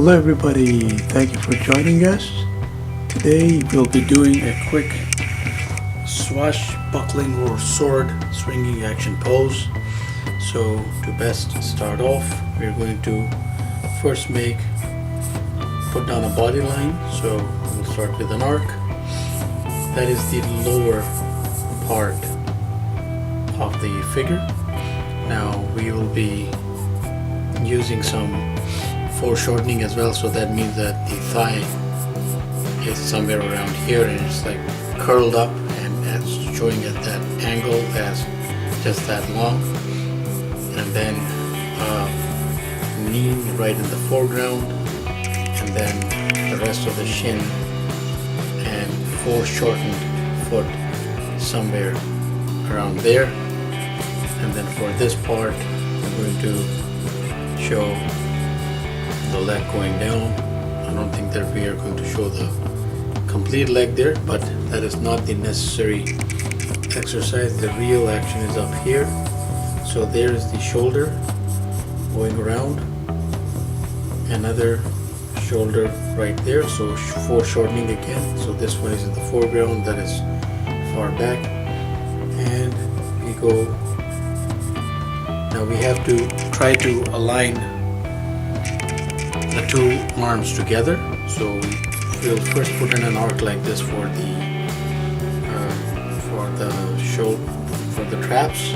Hello everybody, thank you for joining us. Today we'll be doing a quick swashbuckling or sword swinging action pose. So to best start off, we're going to first put down a body line. So we'll start with an arc. That is the lower part of the figure. Now we will be using some foreshortening as well, so that means that the thigh is somewhere around here and it's like curled up and it's showing at that angle as just that long, and then knee right in the foreground, and then the rest of the shin and foreshortened foot somewhere around there. And then for this part I'm going to show the leg going down. I don't think that we are going to show the complete leg there, but that is not the necessary exercise. The real action is up here. So there is the shoulder going around, another shoulder right there, so foreshortening again. So this one is in the foreground, that is far back, and we go. Now we have to try to align the two arms together. So we'll first put in an arc like this for the traps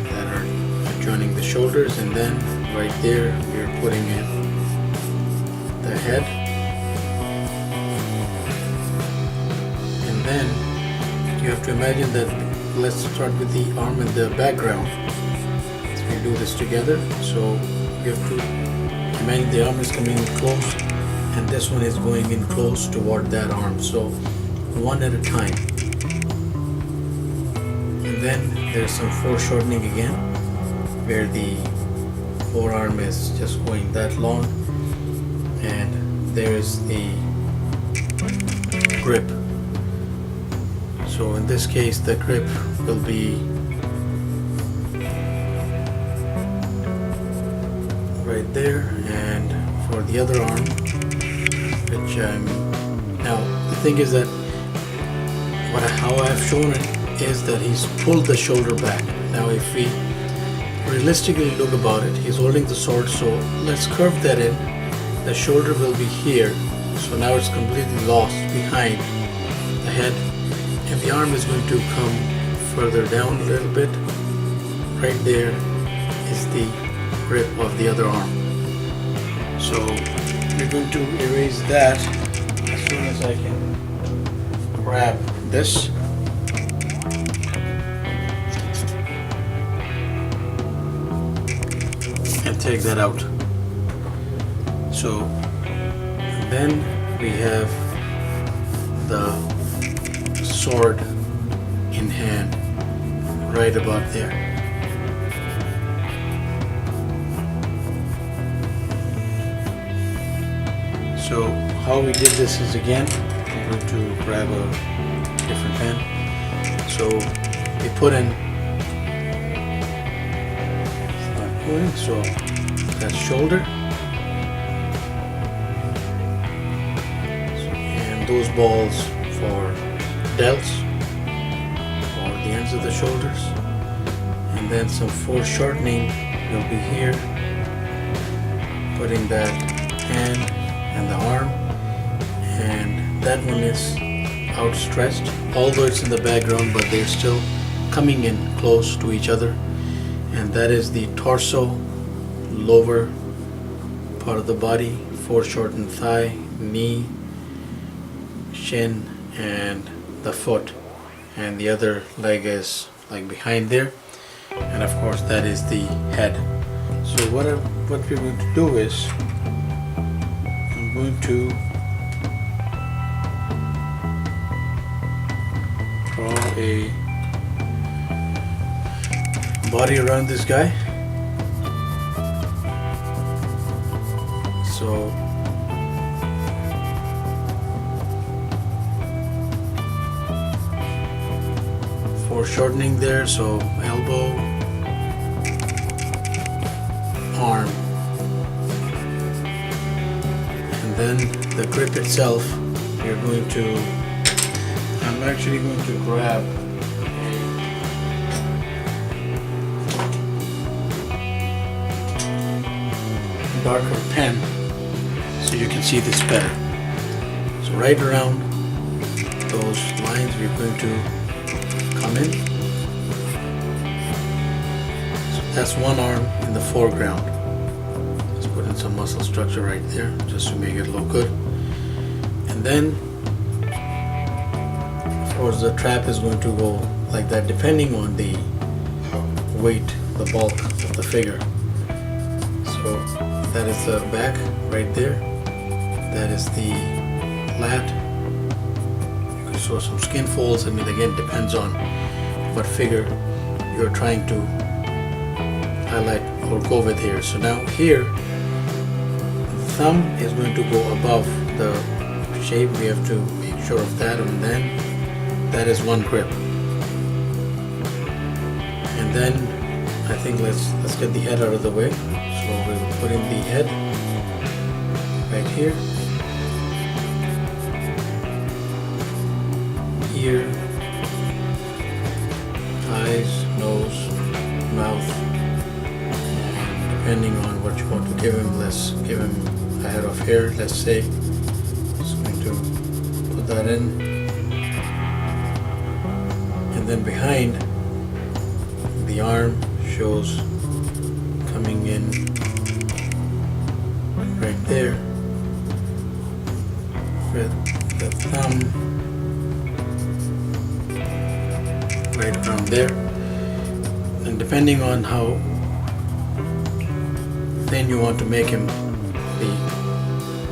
that are joining the shoulders, and then right there we're putting in the head, and then you have to imagine that. Let's start with the arm in the background. So we do this together. So you have to imagine the arm is coming in close and this one is going in close toward that arm, so one at a time. And then there's some foreshortening again where the forearm is just going that long, and there's the grip. So in this case the grip will be right there, and for the other arm, which now the thing is that how I've shown it is that he's pulled the shoulder back. Now if we realistically look about it, he's holding the sword, so let's curve that in. The shoulder will be here, so now it's completely lost behind the head, and the arm is going to come further down a little bit. Right there is the grip of the other arm. So we're going to erase that as soon as I can grab this. And take that out. So and then we have the sword in hand right about there. So how we did this is, again, I'm going to grab a different pen. So we put in, so that's shoulder, and those balls for delts, or the ends of the shoulders, and then some foreshortening will be here, putting that hand and the arm, and that one is outstretched, although it's in the background, but they're still coming in close to each other, and that is the torso, lower part of the body, foreshortened thigh, knee, shin, and the foot, and the other leg is like behind there, and of course that is the head. So what we're going to do is I'm going to draw a body around this guy. So foreshortening there, so elbow, arm, then the grip itself, you're going to, I'm actually going to grab a darker pen so you can see this better. So right around those lines we're going to come in. So that's one arm in the foreground. Let's put in some muscle structure right there just to make it look good. And then of course the trap is going to go like that depending on the weight, the bulk of the figure. So that is the back right there. That is the lat. You can show some skin folds. I mean, again, depends on what figure you're trying to highlight or go with here. So now here, the thumb is going to go above the shape. We have to make sure of that, and then that is one grip. And then I think let's get the head out of the way. So we'll put in the head right here. Ear, eyes, nose, mouth, and depending on what you want to give him, let's give him a head of hair, let's say. Just going to put that in. And then behind, the arm shows coming in right there with the thumb right around there, and depending on how thin you want to make him, the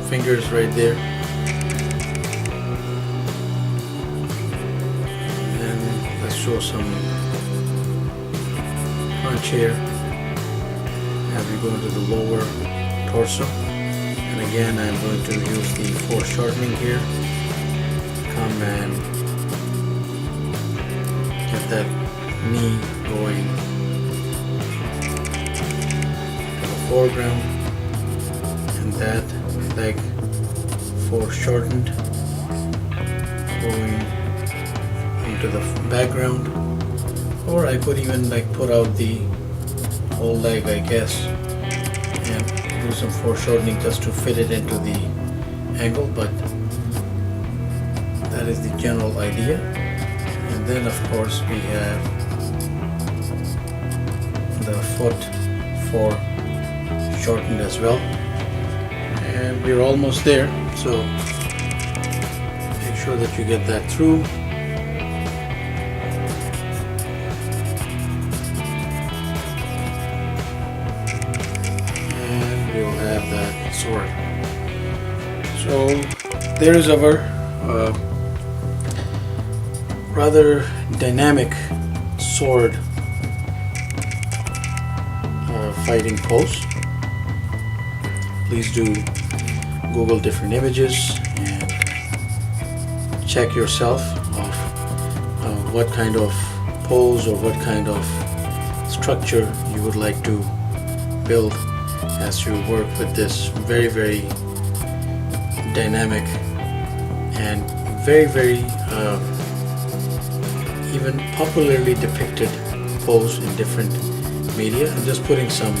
fingers right there, and let's show some crunch here as we go into the lower torso. And again, I'm going to use the foreshortening here, come and get that knee going to the foreground and that leg foreshortened going into the background, or I could even put out the whole leg, I guess, and do some foreshortening just to fit it into the angle, but that is the general idea. And then of course we have the foot for shortened as well, and we're almost there, so make sure that you get that through. And we'll have that sword. So there is our rather dynamic sword fighting pose. Please do Google different images and check yourself of what kind of pose or what kind of structure you would like to build as you work with this very, very dynamic and very even popularly depicted pose in different media. I'm just putting some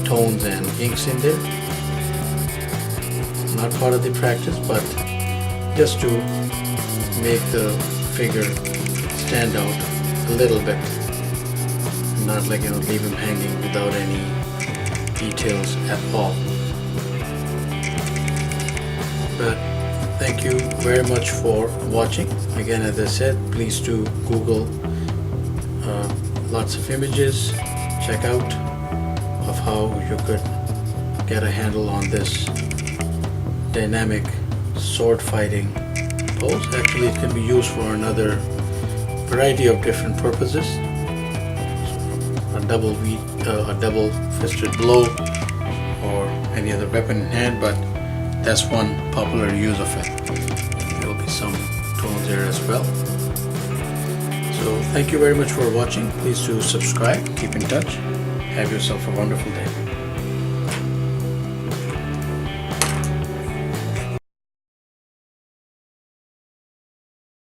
tones and inks in there. Not part of the practice, but just to make the figure stand out a little bit. Not like, leave him hanging without any details at all. But thank you very much for watching. Again, as I said, please do Google lots of images, check out of how you could get a handle on this dynamic sword fighting pose. Actually, it can be used for another variety of different purposes. A double fisted blow or any other weapon in hand, but that's one popular use of it. There will be some tones there as well. So thank you very much for watching. Please do subscribe, keep in touch. Have yourself a wonderful day.